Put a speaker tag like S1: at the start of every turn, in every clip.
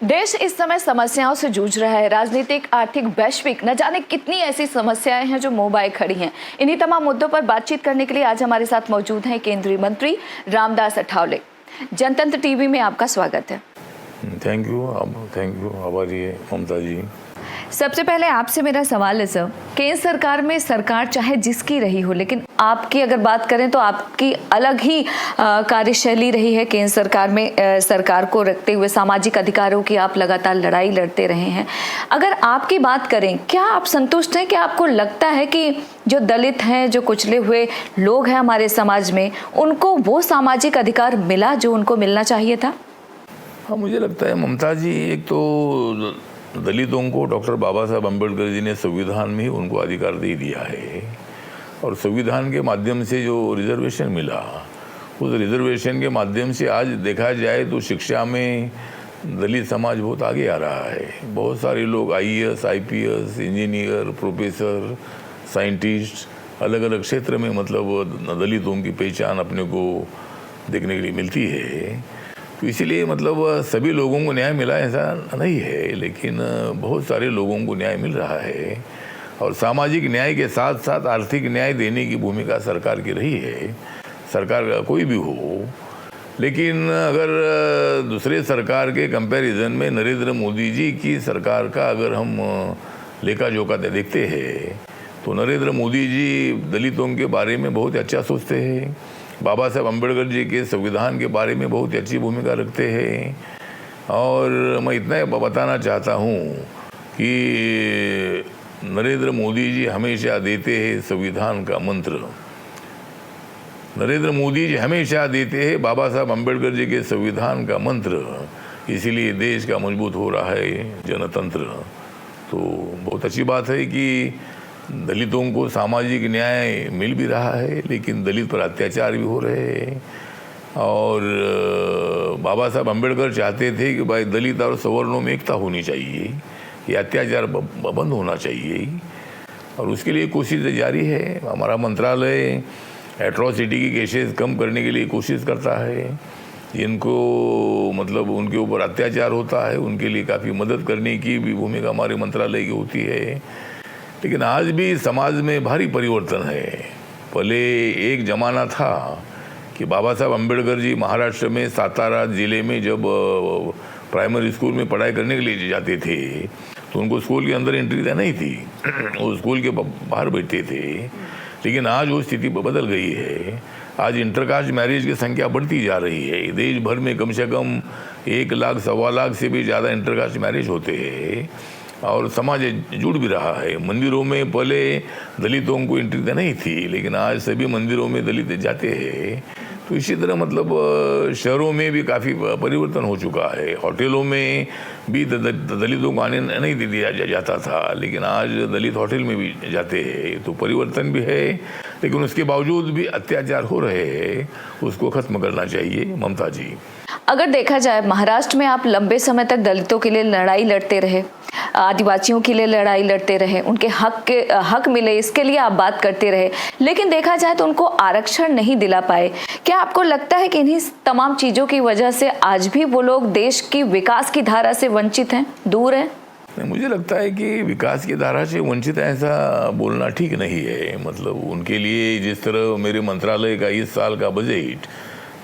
S1: देश इस समय समस्याओं से जूझ रहा है। राजनीतिक, आर्थिक, वैश्विक, न जाने कितनी ऐसी समस्याएं हैं जो मुंह बाए खड़ी हैं। इन्हीं तमाम मुद्दों पर बातचीत करने के लिए आज हमारे साथ मौजूद हैं केंद्रीय मंत्री रामदास अठावले। जनतंत्र टीवी में आपका स्वागत है।
S2: Thank you. आभारी है ममता जी।
S1: सबसे पहले आपसे मेरा सवाल है सर, केंद्र सरकार में सरकार चाहे जिसकी रही हो, लेकिन आपकी अगर बात करें तो आपकी अलग ही कार्यशैली रही है। केंद्र सरकार में सरकार को रखते हुए सामाजिक अधिकारों की आप लगातार लड़ाई लड़ते रहे हैं। अगर आपकी बात करें, क्या आप संतुष्ट हैं? क्या आपको लगता है कि जो दलित हैं, जो कुचले हुए लोग हैं हमारे समाज में, उनको वो सामाजिक अधिकार मिला जो उनको मिलना चाहिए था?
S2: हाँ, मुझे लगता है ममता जी, एक तो दलितों को डॉक्टर बाबा साहब अम्बेडकर जी ने संविधान में ही उनको अधिकार दे दिया है, और संविधान के माध्यम से जो रिजर्वेशन मिला, उस रिजर्वेशन के माध्यम से आज देखा जाए तो शिक्षा में दलित समाज बहुत आगे आ रहा है। बहुत सारे लोग IAS, IPS, engineer, professor, scientist, अलग अलग क्षेत्र में मतलब दलितों की पहचान अपने को देखने के लिए मिलती है। तो इसीलिए मतलब सभी लोगों को न्याय मिला ऐसा नहीं है, लेकिन बहुत सारे लोगों को न्याय मिल रहा है। और सामाजिक न्याय के साथ साथ आर्थिक न्याय देने की भूमिका सरकार की रही है, सरकार का कोई भी हो। लेकिन अगर दूसरे सरकार के कंपैरिजन में नरेंद्र मोदी जी की सरकार का अगर हम लेखा जोखा देखते हैं तो नरेंद्र मोदी जी दलितों के बारे में बहुत अच्छा सोचते हैं। बाबा साहब अम्बेडकर जी के संविधान के बारे में बहुत अच्छी भूमिका रखते हैं। और मैं इतना बताना चाहता हूँ कि नरेंद्र मोदी जी हमेशा देते हैं संविधान का मंत्र। नरेंद्र मोदी जी हमेशा देते हैं बाबा साहब अम्बेडकर जी के संविधान का मंत्र, इसीलिए देश का मजबूत हो रहा है जनतंत्र। तो बहुत अच्छी बात है कि दलितों को सामाजिक न्याय मिल भी रहा है, लेकिन दलित पर अत्याचार भी हो रहे हैं। और बाबा साहब अम्बेडकर चाहते थे कि भाई दलित और सवर्णों में एकता होनी चाहिए, ये अत्याचार बंद होना चाहिए, और उसके लिए कोशिश जारी है। हमारा मंत्रालय एट्रॉसिटी की केसेस कम करने के लिए कोशिश करता है। जिनको मतलब उनके ऊपर अत्याचार होता है उनके लिए काफ़ी मदद करने की भी भूमिका हमारे मंत्रालय की होती है। लेकिन आज भी समाज में भारी परिवर्तन है। पहले एक ज़माना था कि बाबा साहब अम्बेडकर जी महाराष्ट्र में सातारा ज़िले में जब प्राइमरी स्कूल में पढ़ाई करने के लिए जाते थे तो उनको स्कूल के अंदर एंट्री नहीं थी, वो स्कूल के बाहर बैठते थे। लेकिन आज वो स्थिति बदल गई है। आज इंटरकास्ट मैरिज की संख्या बढ़ती जा रही है। देश भर में कम से कम 1 लाख, 1.25 लाख से भी ज़्यादा इंटरकास्ट मैरिज होते हैं, और समाज जुड़ भी रहा है। मंदिरों में पहले दलितों को एंट्री नहीं थी, लेकिन आज सभी मंदिरों में दलित जाते हैं। तो इसी तरह मतलब शहरों में भी काफ़ी परिवर्तन हो चुका है। होटलों में भी दलितों को आने नहीं दिया जाता था, लेकिन आज दलित होटल में भी जाते हैं। तो परिवर्तन भी है, लेकिन उसके बावजूद भी अत्याचार हो रहे हैं, उसको खत्म करना चाहिए ममता जी।
S1: अगर देखा जाए, महाराष्ट्र में आप लंबे समय तक दलितों के लिए लड़ाई लड़ते रहे, आदिवासियों के लिए लड़ाई लड़ते रहे, उनके हक मिले इसके लिए आप बात करते रहे, लेकिन देखा जाए तो उनको आरक्षण नहीं दिला पाए। क्या आपको लगता है कि इन्हीं तमाम चीज़ों की वजह से आज भी वो लोग देश की विकास की धारा से वंचित हैं, दूर हैं?
S2: मुझे लगता है कि विकास की धारा से वंचित ऐसा बोलना ठीक नहीं है। मतलब उनके लिए जिस तरह मेरे मंत्रालय का इस साल का बजट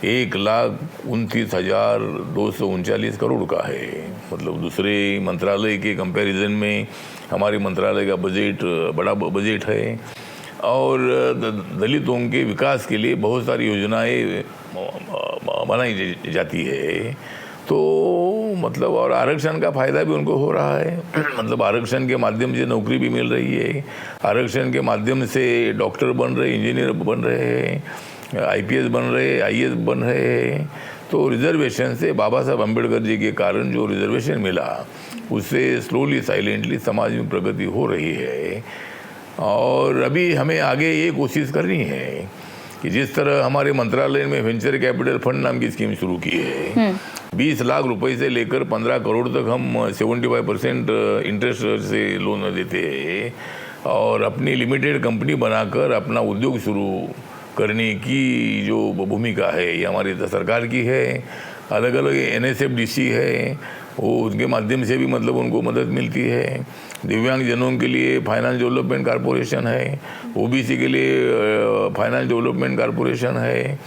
S2: 1,29,239 करोड़ का है, मतलब दूसरे मंत्रालय के कंपैरिजन में हमारे मंत्रालय का बजट बड़ा बजट है। और दलितों के विकास के लिए बहुत सारी योजनाएं बनाई जाती है। तो मतलब और आरक्षण का फ़ायदा भी उनको हो रहा है। मतलब आरक्षण के माध्यम से नौकरी भी मिल रही है, आरक्षण के माध्यम से डॉक्टर बन रहे, इंजीनियर बन रहे हैं, IPS बन रहे, IAS बन रहे हैं। तो रिजर्वेशन से बाबा साहब अम्बेडकर जी के कारण जो रिजर्वेशन मिला, उससे स्लोली साइलेंटली समाज में प्रगति हो रही है। और अभी हमें आगे ये कोशिश करनी है कि जिस तरह हमारे मंत्रालय में वेंचर कैपिटल फंड नाम की स्कीम शुरू की है, 20 लाख रुपए से लेकर 15 करोड़ तक हम 75% इंटरेस्ट से लोन देते हैं, और अपनी लिमिटेड कंपनी बनाकर अपना उद्योग शुरू करने की जो भूमिका है ये हमारी सरकार की है। अलग अलग NSFDC है, वो उनके माध्यम से भी मतलब उनको मदद मिलती है। दिव्यांग जनों के लिए फाइनेंस डेवलपमेंट कॉरपोरेशन है, OBC के लिए फाइनेंस डेवलपमेंट कॉरपोरेशन है,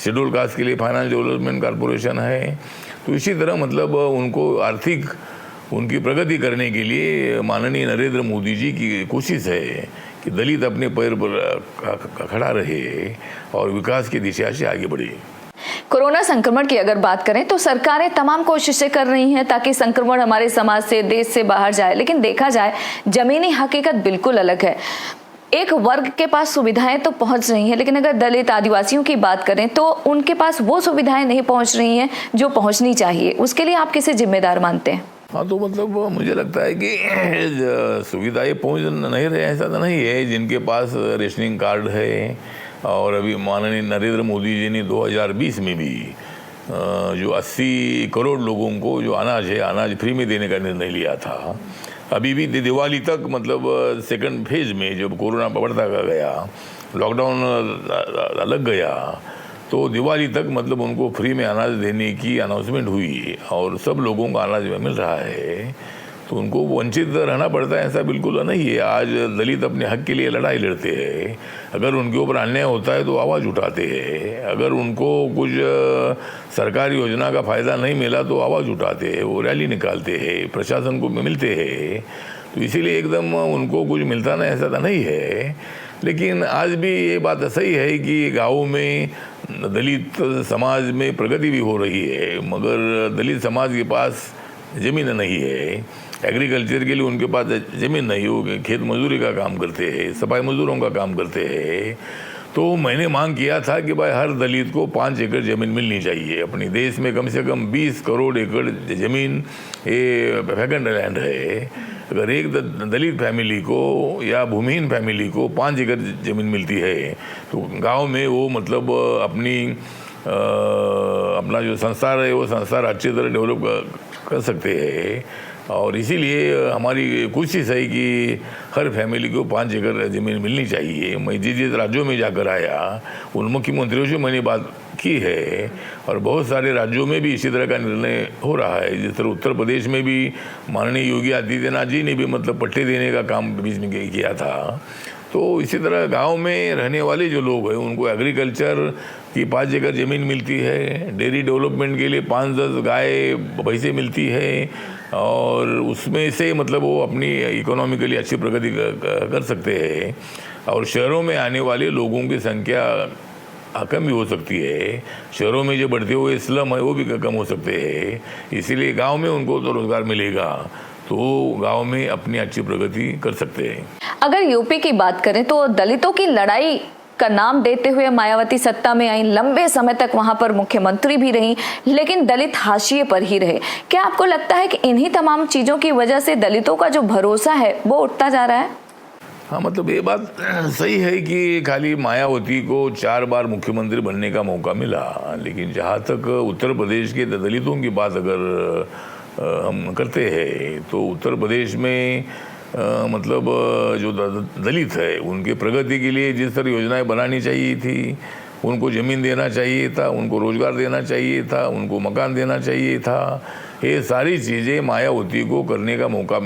S2: शेड्यूल कास्ट के लिए फाइनेंस डेवलपमेंट कॉरपोरेशन है। तो इसी तरह मतलब उनको आर्थिक उनकी प्रगति करने के लिए माननीय नरेंद्र मोदी जी की कोशिश है कि दलित अपने पैर पर खड़ा रहे और विकास की दिशा से आगे बढ़े।
S1: कोरोना संक्रमण की अगर बात करें तो सरकारें तमाम कोशिशें कर रही हैं ताकि संक्रमण हमारे समाज से, देश से बाहर जाए, लेकिन देखा जाए जमीनी हकीकत बिल्कुल अलग है। एक वर्ग के पास सुविधाएं तो पहुंच रही हैं, लेकिन अगर दलित आदिवासियों की बात करें तो उनके पास वो सुविधाएं नहीं पहुंच रही हैं जो पहुंचनी चाहिए। उसके लिए आप किसे जिम्मेदार मानते हैं?
S2: हाँ, तो मतलब मुझे लगता है कि सुविधाएं पहुंच नहीं रहे ऐसा तो नहीं है। जिनके पास रेशनिंग कार्ड है, और अभी माननीय नरेंद्र मोदी जी ने 2020 में भी जो 80 करोड़ लोगों को जो अनाज है, अनाज फ्री में देने का निर्णय लिया था। अभी भी दिवाली तक मतलब सेकंड फेज में जब कोरोना बढ़ता गया, लॉकडाउन लग गया, तो दिवाली तक मतलब उनको फ्री में अनाज देने की अनाउंसमेंट हुई और सब लोगों को अनाज मिल रहा है। तो उनको वंचित रहना पड़ता है ऐसा बिल्कुल नहीं है। आज दलित अपने हक के लिए लड़ाई लड़ते हैं। अगर उनके ऊपर अन्याय होता है तो आवाज़ उठाते हैं। अगर उनको कुछ सरकारी योजना का फ़ायदा नहीं मिला तो आवाज़ उठाते हैं, वो रैली निकालते हैं, प्रशासन को मिलते हैं। तो इसीलिए एकदम उनको कुछ मिलता नहीं ऐसा तो नहीं है। लेकिन आज भी ये बात सही है कि गाँव में दलित समाज में प्रगति भी हो रही है, मगर दलित समाज के पास ज़मीन नहीं है। एग्रीकल्चर के लिए उनके पास ज़मीन नहीं हो, खेत मजदूरी का काम करते हैं, सफाई मजदूरों का काम करते हैं। तो मैंने मांग किया था कि भाई हर दलित को 5 एकड़ ज़मीन मिलनी चाहिए। अपने देश में कम से कम 20 करोड़ एकड़ ज़मीन ये वैकेंट लैंड है। अगर एक दलित फैमिली को या भूमिहीन फैमिली को 5 एकड़ ज़मीन मिलती है तो गांव में वो मतलब अपना जो संसार है वो संसार अच्छी तरह डेवलप कर सकते हैं। और इसीलिए हमारी कोशिश है कि हर फैमिली को 5 एकड़ ज़मीन मिलनी चाहिए। मैं जिस राज्यों में जाकर आया उन मुख्यमंत्रियों से मैंने बात की है और बहुत सारे राज्यों में भी इसी तरह का निर्णय हो रहा है। जिस तरह उत्तर प्रदेश में भी माननीय योगी आदित्यनाथ जी ने भी मतलब पट्टे देने का काम बीच में किया था। तो इसी तरह गांव में रहने वाले जो लोग हैं उनको एग्रीकल्चर की 5 एकड़ ज़मीन मिलती है, डेयरी डेवलपमेंट के लिए 5-10 गाय भैंसें मिलती है और उसमें से मतलब वो अपनी इकोनॉमिकली अच्छी प्रगति कर सकते हैं। और शहरों में आने वाले लोगों की संख्या कम भी हो सकती है। शहरों में जो बढ़ते हुए स्लम है वो भी कम हो सकते हैं। इसीलिए गांव में उनको तो रोजगार मिलेगा तो गांव में अपनी अच्छी प्रगति कर सकते हैं।
S1: अगर यूपी की बात करें तो दलितों की लड़ाई का नाम देते हुए मायावती सत्ता में आई, लंबे समय तक वहां पर मुख्यमंत्री भी रही, लेकिन दलित हाशिए पर ही रहे। क्या आपको लगता है कि इन्हीं तमाम चीजों की वजह से दलितों का जो भरोसा है वो उठता जा रहा है?
S2: हाँ, मतलब ये बात सही है कि खाली मायावती को 4 बार मुख्यमंत्री बनने का मौका मिला, लेकिन जहाँ तक उत्तर प्रदेश के दलितों की बात अगर हम करते हैं तो उत्तर प्रदेश में मतलब जो दलित है उनके प्रगति के लिए जिस तरह योजनाएं बनानी चाहिए थी, उनको ज़मीन देना चाहिए था, उनको रोज़गार देना चाहिए था, उनको मकान देना चाहिए था, ये सारी चीज़ें मायावती को करने का मौका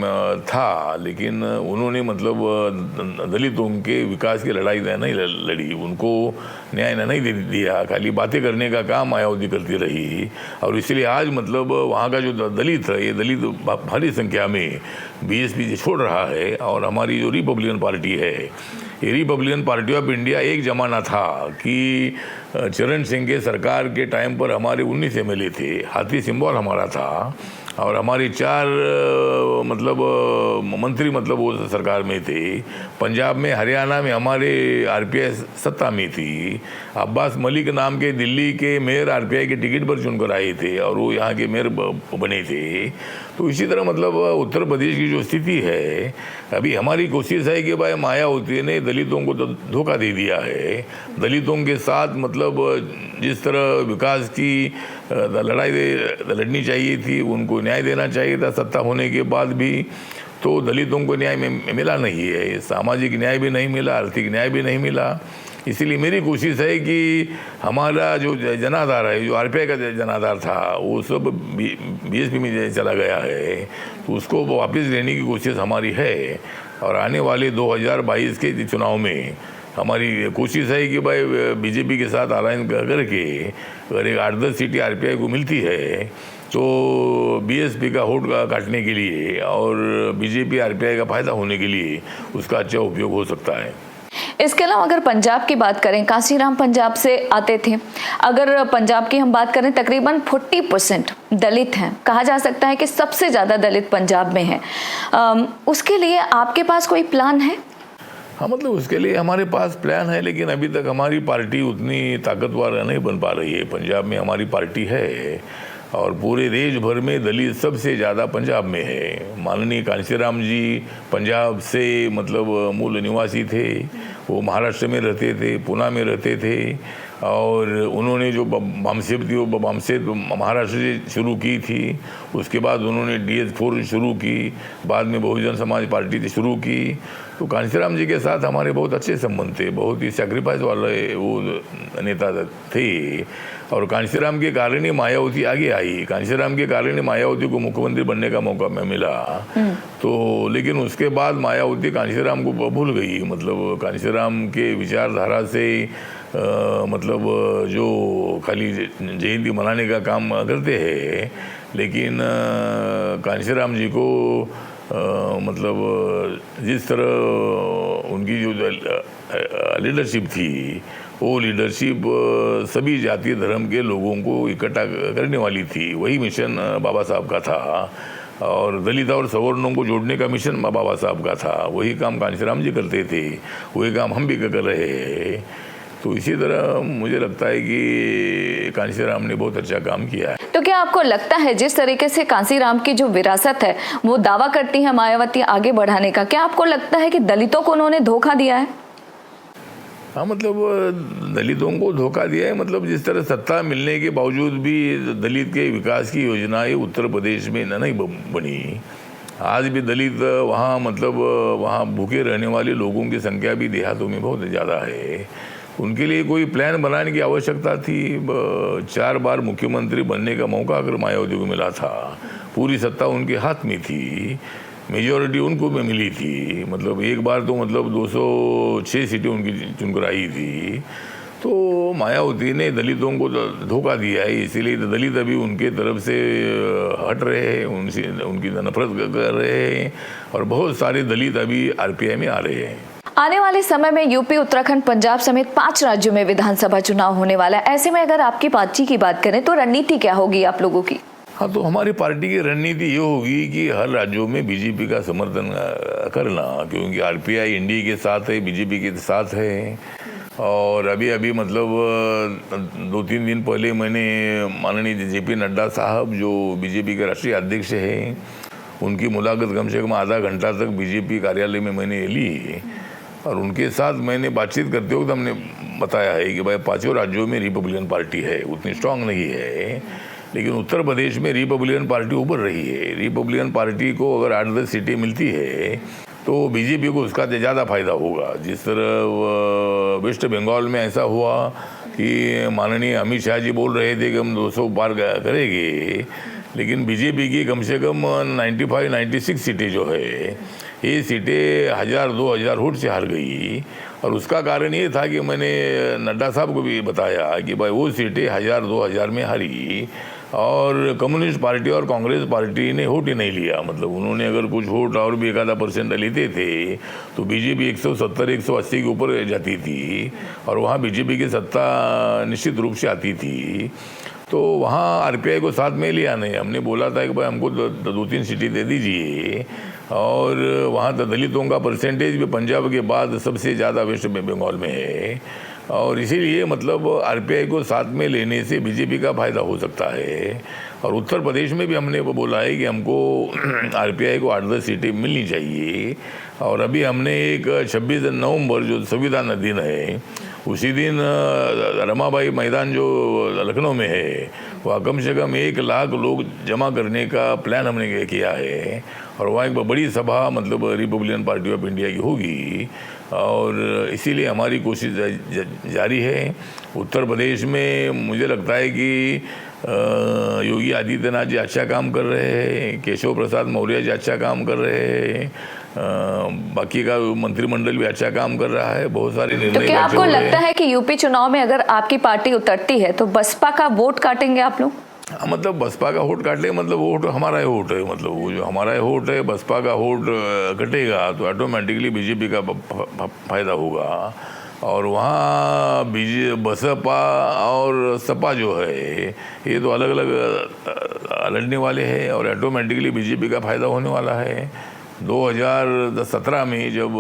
S2: था। लेकिन उन्होंने मतलब दलितों के विकास की लड़ाई नहीं लड़ी, उनको न्याय नहीं दिया, खाली बातें करने का काम मायावती करती रही। और इसलिए आज मतलब वहाँ का जो दलित है ये दलित भारी संख्या में BSP छोड़ रहा है। और हमारी जो रिपब्लिकन पार्टी है, ये रिपब्लिकन पार्टी ऑफ इंडिया, एक ज़माना था कि चरण सिंह के सरकार के टाइम पर हमारे 19 MLA थे, हाथी सिंबल हमारा था और हमारी 4 मतलब मंत्री मतलब वो सरकार में थे। पंजाब में, हरियाणा में हमारे RPI सत्ता में थी। अब्बास मलिक नाम के दिल्ली के मेयर RPI के टिकट पर चुनकर आए थे और वो यहाँ के मेयर बने थे। तो इसी तरह मतलब उत्तर प्रदेश की जो स्थिति है, अभी हमारी कोशिश है कि भाई मायावती ने दलितों को तो धोखा दे दिया है। दलितों के साथ मतलब जिस तरह विकास की लड़ाई लड़नी चाहिए थी, उनको न्याय देना चाहिए था सत्ता होने के बाद भी, तो दलितों को न्याय मिला नहीं है। सामाजिक न्याय भी नहीं मिला, आर्थिक न्याय भी नहीं मिला। इसीलिए मेरी कोशिश है कि हमारा जो जनाधार है, जो आरपीआई का जनाधार था, वो सब बीएसपी में चला गया है, तो उसको वापस लेने की कोशिश हमारी है। और आने वाले 2022 के चुनाव में हमारी कोशिश है कि भाई बीजेपी के साथ अलायंस करके अगर एक 8-10 सीटें आरपीआई को मिलती है तो बीएसपी का होट काटने के लिए और बीजेपी आरपीआई का फायदा होने के लिए उसका अच्छा उपयोग हो सकता है।
S1: इसके अलावा अगर पंजाब की बात करें, कांसीराम पंजाब से आते थे। अगर पंजाब की हम बात करें, तकरीबन 40% दलित हैं। कहा जा सकता है कि सबसे ज़्यादा दलित पंजाब में है। उसके लिए आपके पास कोई प्लान है?
S2: हाँ, मतलब उसके लिए हमारे पास प्लान है, लेकिन अभी तक हमारी पार्टी उतनी ताकतवर नहीं बन पा रही है। पंजाब में हमारी पार्टी है और पूरे देश भर में दलित सबसे ज़्यादा पंजाब में है। माननीय कांशीराम जी पंजाब से मतलब मूल निवासी थे, वो महाराष्ट्र में रहते थे, पुणे में रहते थे और उन्होंने जो बामसेब थी वो बामसेब महाराष्ट्र से शुरू की थी। उसके बाद उन्होंने DS4 शुरू की, बाद में बहुजन समाज पार्टी से शुरू की। तो कांशीराम जी के साथ हमारे बहुत अच्छे संबंध थे, बहुत ही सैक्रिफाइस वाले वो नेता थे और कांशीराम के कारण ही मायावती आगे आई। कांशीराम के कारण ही मायावती को मुख्यमंत्री बनने का मौका मिला। तो लेकिन उसके बाद मायावती कांशीराम को भूल गई। मतलब कांशीराम के विचारधारा से मतलब जो खाली जयंती मनाने का काम करते हैं, लेकिन कांशीराम जी को मतलब जिस तरह उनकी जो लीडरशिप थी, वो लीडरशिप सभी जातीय धर्म के लोगों को इकट्ठा करने वाली थी। वही मिशन बाबा साहब का था और दलित और सवर्णों को जोड़ने का मिशन बाबा साहब का था। वही काम कांशीराम जी करते थे, वही काम हम भी कर रहे हैं। तो इसी तरह मुझे लगता है कि कांशीराम ने बहुत अच्छा काम किया है।
S1: तो क्या आपको लगता है जिस तरीके से कांशीराम की जो विरासत है वो दावा करती है मायावती आगे बढ़ाने का, क्या आपको लगता है कि दलितों को उन्होंने धोखा दिया है?
S2: हाँ, मतलब दलितों को धोखा दिया है। मतलब जिस तरह सत्ता मिलने के बावजूद भी दलित के विकास की योजनाएं उत्तर प्रदेश में नहीं बनी। आज भी दलित वहाँ मतलब वहाँ भूखे रहने वाले लोगों की संख्या भी देहातों में बहुत ज़्यादा है। उनके लिए कोई प्लान बनाने की आवश्यकता थी। 4 बार मुख्यमंत्री बनने का मौका अगर मायावती को मिला था, पूरी सत्ता उनके हाथ में थी, मेजॉरिटी उनको भी मिली थी। मतलब एक बार तो मतलब 206 सीटें उनकी चुनकर आई थी। तो मायावती ने दलितों को धोखा दिया है, इसीलिए दलित अभी उनके तरफ से हट रहे हैं, उनसे उनकी नफरत कर रहे हैं और बहुत सारे दलित अभी आरपीआई में आ रहे हैं।
S1: आने वाले समय में यूपी, उत्तराखंड, पंजाब समेत 5 राज्यों में विधानसभा चुनाव होने वाला है। ऐसे में अगर आपकी पार्टी की बात करें तो रणनीति क्या होगी आप लोगों की?
S2: हाँ, तो हमारी पार्टी की रणनीति ये होगी कि हर राज्यों में बीजेपी का समर्थन करना, क्योंकि आरपीआई एनडीए के साथ है, बीजेपी के साथ है। और अभी मतलब 2-3 दिन पहले मैंने माननीय JP नड्डा साहब जो बीजेपी के राष्ट्रीय अध्यक्ष हैं, उनकी मुलाकात कम से कम आधा घंटा तक बीजेपी कार्यालय में मैंने ली और उनके साथ मैंने बातचीत करते वक्त हमने बताया है कि भाई 5 राज्यों में रिपब्लिकन पार्टी है, उतनी स्ट्रांग नहीं है, लेकिन उत्तर प्रदेश में रिपब्लिकन पार्टी उभर रही है। रिपब्लिकन पार्टी को अगर 8-10 सीटें मिलती है तो बीजेपी को उसका ज़्यादा फायदा होगा। जिस तरह वेस्ट बंगाल में ऐसा हुआ कि माननीय अमित शाह जी बोल रहे थे कि हम 200 पार करेंगे, लेकिन बीजेपी की कम से कम 95-96 सीटें जो है, ये सीटें 1000-2000 वोट से हार गई। और उसका कारण ये था कि मैंने नड्डा साहब को भी बताया कि भाई वो सीटें 1000-2000 में हारी और कम्युनिस्ट पार्टी और कांग्रेस पार्टी ने वोट ही नहीं लिया। मतलब उन्होंने अगर कुछ वोट और भी 1-आधा% लेते थे तो बीजेपी 170-180 के ऊपर जाती थी और वहाँ बीजेपी की सत्ता निश्चित रूप से आती थी। तो वहाँ आरपीआई को साथ में लिया नहीं, हमने बोला था कि भाई हमको 2-3 सीटें दे दीजिए। और वहाँ तो दलितों का परसेंटेज भी पंजाब के बाद सबसे ज़्यादा वेस्ट बंगाल में है और इसीलिए मतलब आरपीआई को साथ में लेने से बीजेपी का फ़ायदा हो सकता है। और उत्तर प्रदेश में भी हमने बोला है कि हमको आरपीआई को 8-10 सीटें मिलनी चाहिए। और अभी हमने एक 26 नवंबर जो संविधान दिन है, उसी दिन रमाबाई मैदान जो लखनऊ में है, वह कम से कम 1 लाख लोग जमा करने का प्लान हमने किया है और वहाँ एक बड़ी सभा मतलब रिपब्लिकन पार्टी ऑफ इंडिया की होगी, और इसीलिए हमारी कोशिश जारी है। उत्तर प्रदेश में मुझे लगता है कि योगी आदित्यनाथ जी अच्छा काम कर रहे हैं, केशव प्रसाद मौर्य जी अच्छा काम कर रहे हैं, बाकी का मंत्रिमंडल भी अच्छा काम कर रहा है, बहुत सारे निर्णय।
S1: तो क्या आपको लगता है कि यूपी चुनाव में अगर आपकी पार्टी उतरती है तो बसपा का वोट काटेंगे आप लोग?
S2: मतलब बसपा का वोट काट लेगा, मतलब वोट हमारा ही वोट है, मतलब वो जो हमारा ही वोट है, बसपा का वोट कटेगा तो ऑटोमेटिकली बीजेपी का फायदा होगा। और वहाँ बसपा और सपा जो है ये तो अलग अलग लड़ने वाले हैं, और ऑटोमेटिकली बीजेपी का फायदा होने वाला है। 2017 में जब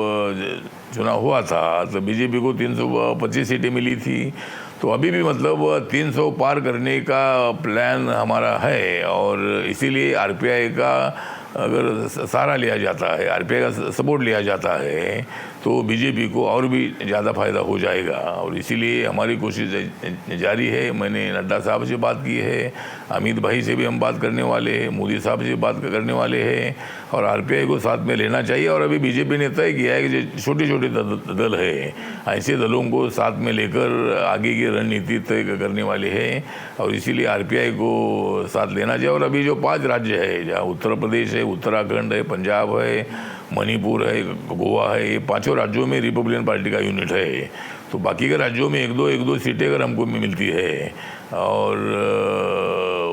S2: चुनाव हुआ था तो बीजेपी को 325 सीटें मिली थी, तो अभी भी मतलब 300 पार करने का प्लान हमारा है, और इसीलिए आरपीआई का अगर सहारा लिया जाता है, आरपीआई का सपोर्ट लिया जाता है, तो बीजेपी को और भी ज़्यादा फायदा हो जाएगा। और इसीलिए हमारी कोशिश जारी है। मैंने नड्डा साहब से बात की है, अमित भाई से भी हम बात करने वाले हैं, मोदी साहब से बात करने वाले हैं, और आरपीआई को साथ में लेना चाहिए। और अभी बीजेपी ने तय किया है कि जो छोटे छोटे दल है, ऐसे दलों को साथ में लेकर आगे की रणनीति तय करने वाले हैं, और इसीलिए आरपीआई को साथ लेना चाहिए। और अभी जो 5 राज्य है, जहाँ उत्तर प्रदेश है, उत्तराखंड है, पंजाब है, मणिपुर है, गोवा है, ये 5 राज्यों में रिपब्लिकन पार्टी का यूनिट है। तो बाकी के राज्यों में एक दो सीटें अगर हमको मिलती है, और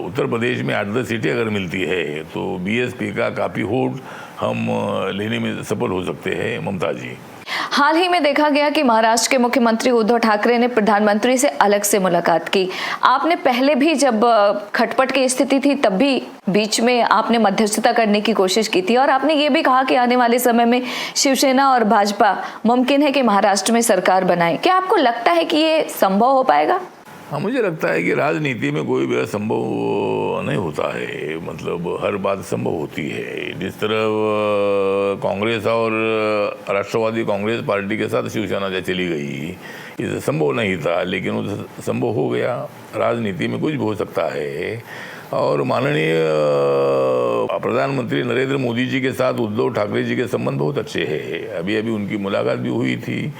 S2: उत्तर प्रदेश में 8-10 सीटें अगर मिलती है, तो बीएसपी का काफ़ी वोट हम लेने में सफल हो सकते हैं। ममता जी,
S1: हाल ही में देखा गया कि महाराष्ट्र के मुख्यमंत्री उद्धव ठाकरे ने प्रधानमंत्री से अलग से मुलाकात की। आपने पहले भी जब खटपट की स्थिति थी तब भी बीच में आपने मध्यस्थता करने की कोशिश की थी, और आपने ये भी कहा कि आने वाले समय में शिवसेना और भाजपा मुमकिन है कि महाराष्ट्र में सरकार बनाए। क्या आपको लगता है कि ये संभव हो पाएगा?
S2: हाँ, मुझे लगता है कि राजनीति में कोई भी असंभव नहीं होता है, मतलब हर बात संभव होती है। जिस तरह कांग्रेस और राष्ट्रवादी कांग्रेस पार्टी के साथ शिवसेना जो चली गई, ये संभव नहीं था, लेकिन वो संभव हो गया। राजनीति में कुछ भी हो सकता है। और माननीय प्रधानमंत्री नरेंद्र मोदी जी के साथ उद्धव ठाकरे जी के संबंध बहुत अच्छे हैं। अभी अभी उनकी मुलाकात भी हुई थी,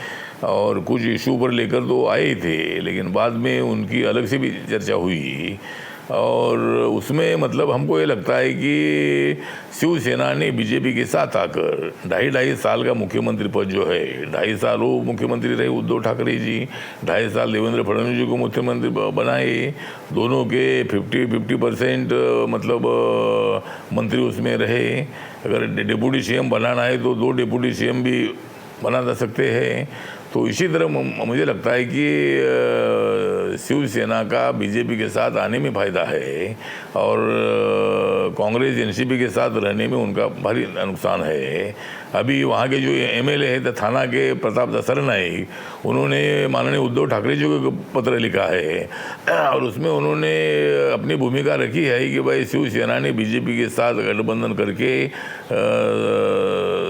S2: और कुछ इशू पर लेकर तो आए थे, लेकिन बाद में उनकी अलग से भी चर्चा हुई। और उसमें मतलब हमको ये लगता है कि शिवसेना ने बीजेपी के साथ आकर 2.5 साल का मुख्यमंत्री पद जो है, 2.5 साल वो मुख्यमंत्री रहे उद्धव ठाकरे जी, 2.5 साल देवेंद्र फडणवीस जी को मुख्यमंत्री बनाए। दोनों के 50% मतलब मंत्री उसमें रहे। अगर डिप्टी सीएम बनाना है तो 2 डिप्टी सीएम भी बना जा सकते हैं। तो इसी तरह मुझे लगता है कि शिवसेना का बीजेपी के साथ आने में फ़ायदा है, और कांग्रेस एनसीपी के साथ रहने में उनका भारी नुकसान है। अभी वहाँ के जो एमएलए है थाना के प्रताप सरनाईक, उन्होंने माननीय उद्धव ठाकरे जी को पत्र लिखा है, और उसमें उन्होंने अपनी भूमिका रखी है कि भाई शिवसेना ने बीजेपी के साथ गठबंधन करके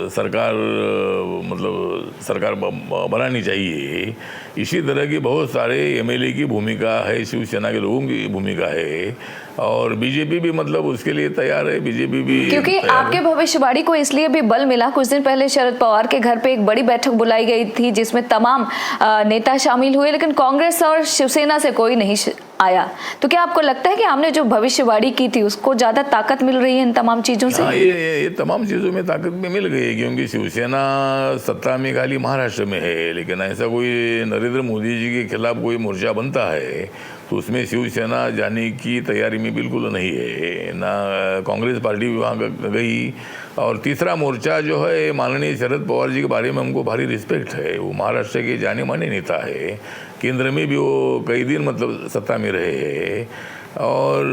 S2: सरकार बनानी चाहिए। इसी तरह की बहुत सारे एमएलए की भूमिका है, शिवसेना के लोगों की भूमिका है, और बीजेपी भी मतलब उसके लिए तैयार है। बीजेपी भी,
S1: क्योंकि आपके भविष्यवाणी को इसलिए भी बल मिला, कुछ दिन पहले शरद पवार के घर पे एक बड़ी बैठक बुलाई गई थी जिसमें तमाम नेता शामिल हुए, लेकिन कांग्रेस और शिवसेना से कोई नहीं आया। तो क्या आपको लगता है कि आपने जो भविष्यवाणी की थी उसको ज्यादा ताकत मिल रही है इन तमाम चीजों से?
S2: हाँ, ये तमाम चीज़ों में ताकत भी मिल गई, क्योंकि शिवसेना सत्ता में खाली महाराष्ट्र में है, लेकिन ऐसा कोई नरेंद्र मोदी जी के खिलाफ कोई मोर्चा बनता है तो उसमें शिवसेना जाने की तैयारी में बिल्कुल नहीं है, ना कांग्रेस पार्टी भी वहाँ गई। और तीसरा मोर्चा जो है, माननीय शरद पवार जी के बारे में हमको भारी रिस्पेक्ट है। वो महाराष्ट्र के जाने माने नेता है, केंद्र में भी वो कई दिन मतलब सत्ता में रहे हैं। और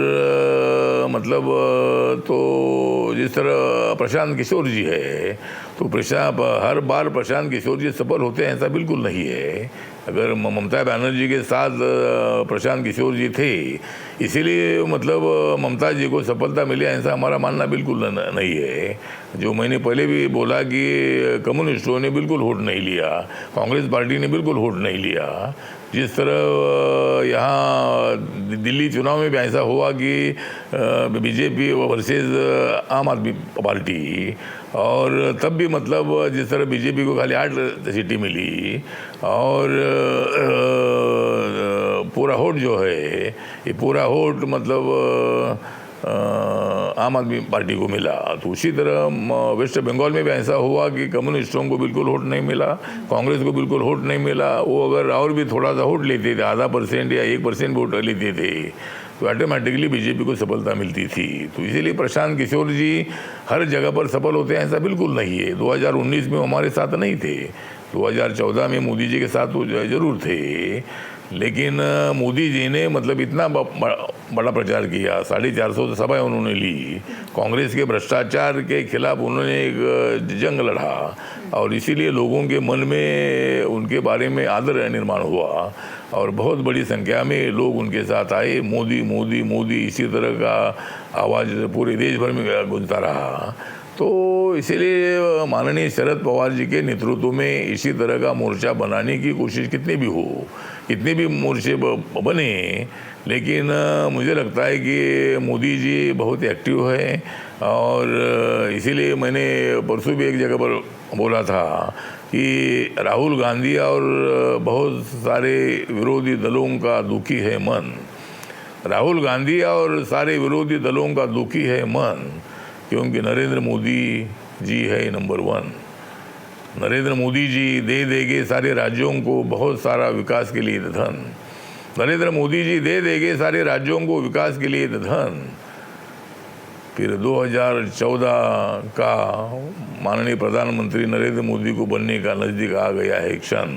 S2: मतलब तो जिस तरह प्रशांत किशोर जी है, तो हर बार प्रशांत किशोर जी सफल होते हैं ऐसा बिल्कुल नहीं है। अगर ममता बनर्जी के साथ प्रशांत किशोर जी थे, इसीलिए मतलब ममता जी को सफलता मिली ऐसा हमारा मानना बिल्कुल नहीं है। जो मैंने पहले भी बोला कि कम्युनिस्टों ने बिल्कुल वोट नहीं लिया, कांग्रेस पार्टी ने बिल्कुल वोट नहीं लिया। जिस तरह यहाँ दिल्ली चुनाव में भी ऐसा हुआ कि बीजेपी वर्सेस आम आदमी पार्टी, और तब भी मतलब जिस तरह बीजेपी को खाली 8 सीटें मिली और पूरा वोट जो है ये पूरा वोट मतलब आम आदमी पार्टी को मिला। तो उसी तरह वेस्ट बंगाल में भी ऐसा हुआ कि कम्युनिस्टों को बिल्कुल वोट नहीं मिला, कांग्रेस को बिल्कुल वोट नहीं मिला। वो अगर और भी थोड़ा सा वोट लेते थे, आधा % या 1% वोट लेते थे, तो ऑटोमेटिकली बीजेपी को सफलता मिलती थी। तो इसीलिए प्रशांत किशोर जी हर जगह पर सफल होते हैं ऐसा बिल्कुल नहीं है। 2019 में हमारे साथ नहीं थे, 2014 में मोदी जी के साथ वो जरूर थे, लेकिन मोदी जी ने मतलब इतना बड़ा प्रचार किया, 450 सभाएं उन्होंने ली, कांग्रेस के भ्रष्टाचार के खिलाफ उन्होंने एक जंग लड़ा, और इसीलिए लोगों के मन में उनके बारे में आदर निर्माण हुआ और बहुत बड़ी संख्या में लोग उनके साथ आए। मोदी मोदी मोदी इसी तरह का आवाज़ पूरे देश भर में गूंजता रहा। तो इसीलिए माननीय शरद पवार जी के नेतृत्व में इसी तरह का मोर्चा बनाने की कोशिश कितनी भी हो, कितने भी मोर्चे बने, लेकिन मुझे लगता है कि मोदी जी बहुत एक्टिव है। और इसीलिए मैंने परसों भी एक जगह पर बोला था कि राहुल गांधी और बहुत सारे विरोधी दलों का दुखी है मन, राहुल गांधी और सारे विरोधी दलों का दुखी है मन, क्योंकि नरेंद्र मोदी जी है नंबर 1। नरेंद्र मोदी जी दे देंगे सारे राज्यों को बहुत सारा विकास के लिए धन, नरेंद्र मोदी जी दे देंगे सारे राज्यों को विकास के लिए धन। फिर 2014 का माननीय प्रधानमंत्री नरेंद्र मोदी को बनने का नज़दीक आ गया है क्षण,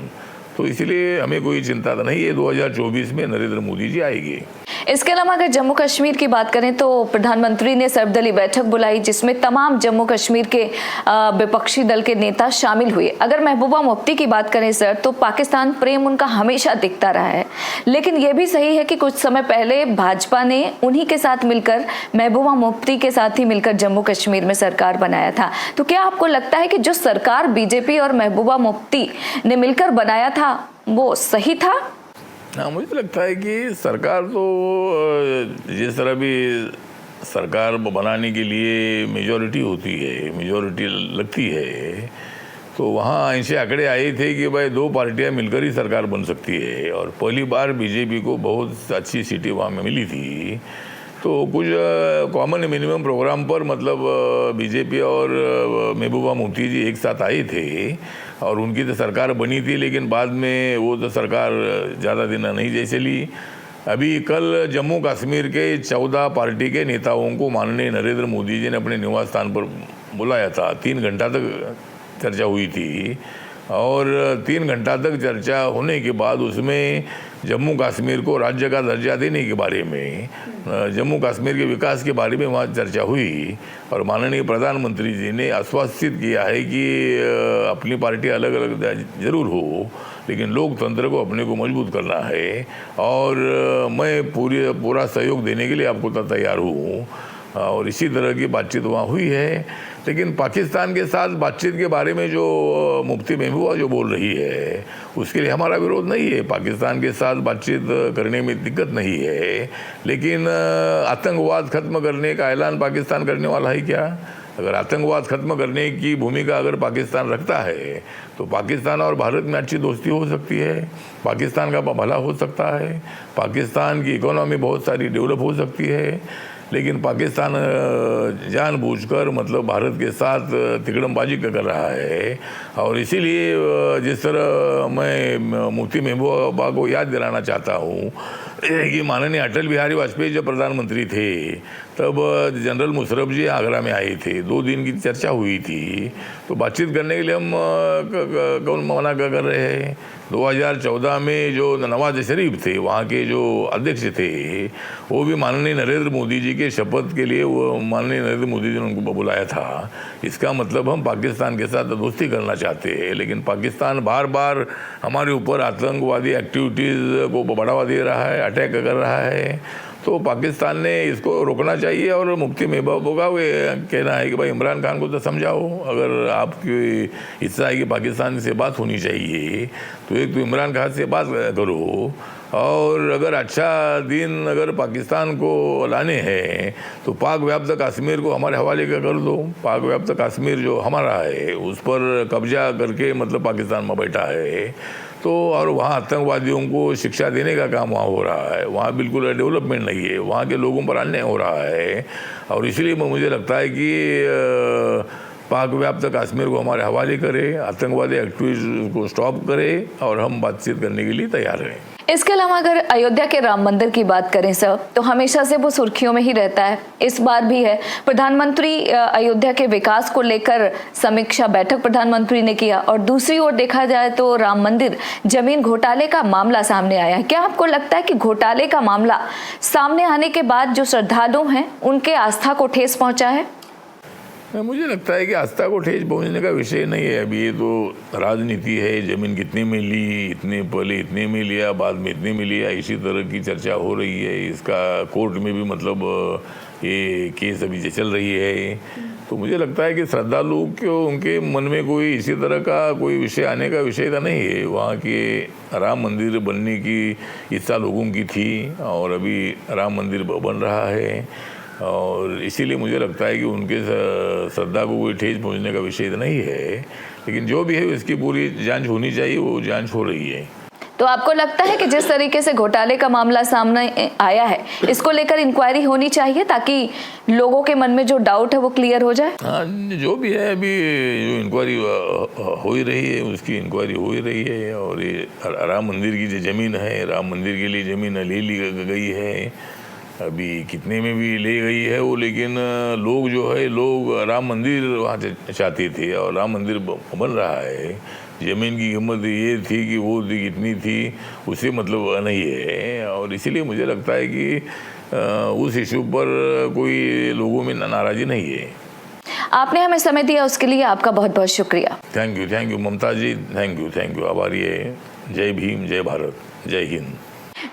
S2: तो इसलिए हमें कोई चिंता तो नहीं है, 2024 में नरेंद्र मोदी जी आएंगे।
S1: इसके अलावा अगर जम्मू कश्मीर की बात करें तो प्रधानमंत्री ने सर्वदलीय बैठक बुलाई जिसमें तमाम जम्मू कश्मीर के विपक्षी दल के नेता शामिल हुए। अगर महबूबा मुफ्ती की बात करें सर, तो पाकिस्तान प्रेम उनका हमेशा दिखता रहा है, लेकिन यह भी सही है कि कुछ समय पहले भाजपा ने उन्हीं के साथ मिलकर, महबूबा मुफ्ती के साथ ही मिलकर जम्मू कश्मीर में सरकार बनाया था। तो क्या आपको लगता है कि जो सरकार बीजेपी और महबूबा मुफ्ती ने मिलकर बनाया था वो सही था?
S2: हाँ, मुझे लगता है कि सरकार तो जिस तरह भी सरकार बनाने के लिए मेजॉरिटी होती है, मेजॉरिटी लगती है, तो वहाँ ऐसे आंकड़े आए थे कि भाई 2 पार्टियां मिलकर ही सरकार बन सकती है, और पहली बार बीजेपी को बहुत अच्छी सीटें वहाँ में मिली थी। तो कुछ कॉमन मिनिमम प्रोग्राम पर मतलब बीजेपी और महबूबा मुफ्ती जी एक साथ आए थे और उनकी तो सरकार बनी थी, लेकिन बाद में वो तो सरकार ज़्यादा दिन नहीं जैसे ली। अभी कल जम्मू कश्मीर के 14 पार्टी के नेताओं को माननीय नरेंद्र मोदी जी ने अपने निवास स्थान पर बुलाया था। 3 घंटा तक चर्चा हुई थी, और 3 घंटा तक चर्चा होने के बाद उसमें जम्मू कश्मीर को राज्य का दर्जा देने के बारे में, जम्मू कश्मीर के विकास के बारे में वहाँ चर्चा हुई, और माननीय प्रधानमंत्री जी ने आश्वासित किया है कि अपनी पार्टी अलग अलग जरूर हो, लेकिन लोकतंत्र को अपने को मजबूत करना है, और मैं पूरा सहयोग देने के लिए आपको तैयार हूँ। और इसी तरह की बातचीत वहाँ हुई है। लेकिन पाकिस्तान के साथ बातचीत के बारे में जो मुफ्ती महबूबा जो बोल रही है, उसके लिए हमारा विरोध नहीं है। पाकिस्तान के साथ बातचीत करने में दिक्कत नहीं है, लेकिन आतंकवाद खत्म करने का ऐलान पाकिस्तान करने वाला है क्या? अगर आतंकवाद खत्म करने की भूमिका अगर पाकिस्तान रखता है तो पाकिस्तान और भारत में अच्छी दोस्ती हो सकती है, पाकिस्तान का भला हो सकता है, पाकिस्तान की इकोनॉमी बहुत सारी डेवलप हो सकती है। लेकिन पाकिस्तान जानबूझकर मतलब भारत के साथ तिकड़मबाजी कर रहा है, और इसीलिए जिस तरह मैं मुफ्ती महबूबा को याद दिलाना चाहता हूँ कि माननीय अटल बिहारी वाजपेयी जब प्रधानमंत्री थे तब जनरल मुशर्रफ जी आगरा में आए थे, 2 दिन की चर्चा हुई थी। तो बातचीत करने के लिए हम कौन मना कर रहे हैं? 2014 में जो नवाज शरीफ थे वहाँ के जो अध्यक्ष थे, वो भी माननीय नरेंद्र मोदी जी के शपथ के लिए वो माननीय नरेंद्र मोदी जी ने उनको बुलाया था। इसका मतलब हम पाकिस्तान के साथ दोस्ती करना चाहते हैं, लेकिन पाकिस्तान बार बार हमारे ऊपर आतंकवादी एक्टिविटीज़ को बढ़ावा दे रहा है, अटैक कर रहा है। तो पाकिस्तान ने इसको रोकना चाहिए, और मुफ्ती महबूबा का वे कहना है कि भाई इमरान खान को तो समझाओ, अगर आपकी इच्छा है कि पाकिस्तान से बात होनी चाहिए तो एक तो इमरान खान से बात करो, और अगर अच्छा दिन अगर पाकिस्तान को लाने हैं तो पाक व्याप्त कश्मीर को हमारे हवाले कर दो। पाक व्याप्त कश्मीर जो हमारा है उस पर कब्जा करके मतलब पाकिस्तान में बैठा है तो, और वहाँ आतंकवादियों को शिक्षा देने का काम वहाँ हो रहा है। वहाँ बिल्कुल डेवलपमेंट नहीं है, वहाँ के लोगों पर अन्याय हो रहा है। और इसलिए मुझे लगता है कि पाक व्याप्त कश्मीर को हमारे हवाले करे, आतंकवादी एक्टिविस्ट को स्टॉप करे और हम बातचीत करने के लिए तैयार हैं।
S1: इसके अलावा अगर अयोध्या के राम मंदिर की बात करें सर, तो हमेशा से वो सुर्खियों में ही रहता है, इस बार भी है। प्रधानमंत्री अयोध्या के विकास को लेकर समीक्षा बैठक प्रधानमंत्री ने किया और दूसरी ओर देखा जाए तो राम मंदिर जमीन घोटाले का मामला सामने आया है। क्या आपको लगता है कि घोटाले का मामला सामने आने के बाद जो श्रद्धालु हैं उनके आस्था को ठेस पहुंचा है?
S2: मुझे लगता है कि आस्था को ठेस पहुंचने का विषय नहीं है। अभी ये तो राजनीति है, जमीन कितने में ली, इतने पहले इतने में लिया, बाद में इतने में लिया, इसी तरह की चर्चा हो रही है। इसका कोर्ट में भी मतलब ये केस अभी चल रही है। तो मुझे लगता है कि श्रद्धालु को उनके मन में कोई इसी तरह का कोई विषय आने का विषय तो नहीं है। वहाँ के राम मंदिर बनने की इच्छा लोगों की थी और अभी राम मंदिर बन रहा है और इसीलिए मुझे लगता है कि उनके श्रद्धा को कोई ठेस पहुंचने का विषय नहीं है। लेकिन जो भी है इसकी पूरी जांच होनी चाहिए, वो जांच हो रही है।
S1: तो आपको लगता है कि जिस तरीके से घोटाले का मामला सामने आया है इसको लेकर इंक्वायरी होनी चाहिए ताकि लोगों के मन में जो डाउट है वो क्लियर हो जाए?
S2: हाँ, जो भी है अभी जो इंक्वायरी हो ही रही है, उसकी इंक्वायरी हो ही रही है। और ये राम मंदिर की जो ज़मीन है, राम मंदिर के लिए ज़मीन ले ली गई है, अभी कितने में भी ले गई है वो, लेकिन लोग जो है लोग राम मंदिर वहाँ चाहते थे और राम मंदिर बन रहा है। ज़मीन की कीमत ये थी कि वो कितनी थी उससे मतलब नहीं है। और इसीलिए मुझे लगता है कि उस इशू पर कोई लोगों में नाराज़ी नहीं है।
S1: आपने हमें समय दिया उसके लिए आपका बहुत बहुत शुक्रिया।
S2: Thank you Mamta ji, thank you आभारी है। जय भीम, जय भारत, जय हिंद।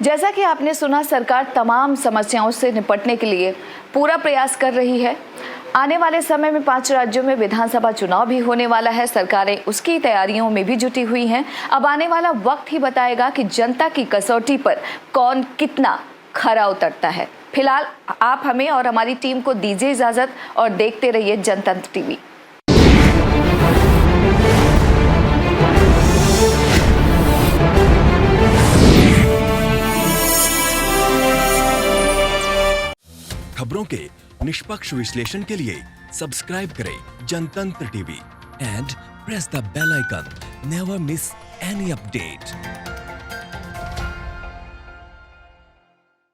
S1: जैसा कि आपने सुना, सरकार तमाम समस्याओं से निपटने के लिए पूरा प्रयास कर रही है। आने वाले समय में 5 राज्यों में विधानसभा चुनाव भी होने वाला है। सरकारें उसकी तैयारियों में भी जुटी हुई हैं। अब आने वाला वक्त ही बताएगा कि जनता की कसौटी पर कौन कितना खरा उतरता है। फिलहाल आप हमें और हमारी टीम को दीजिए इजाजत और देखते रहिए जनतंत्र टीवी।
S3: खबरों के निष्पक्ष विश्लेषण के लिए सब्सक्राइब करें Jantantra TV and press the bell icon. Never miss any update.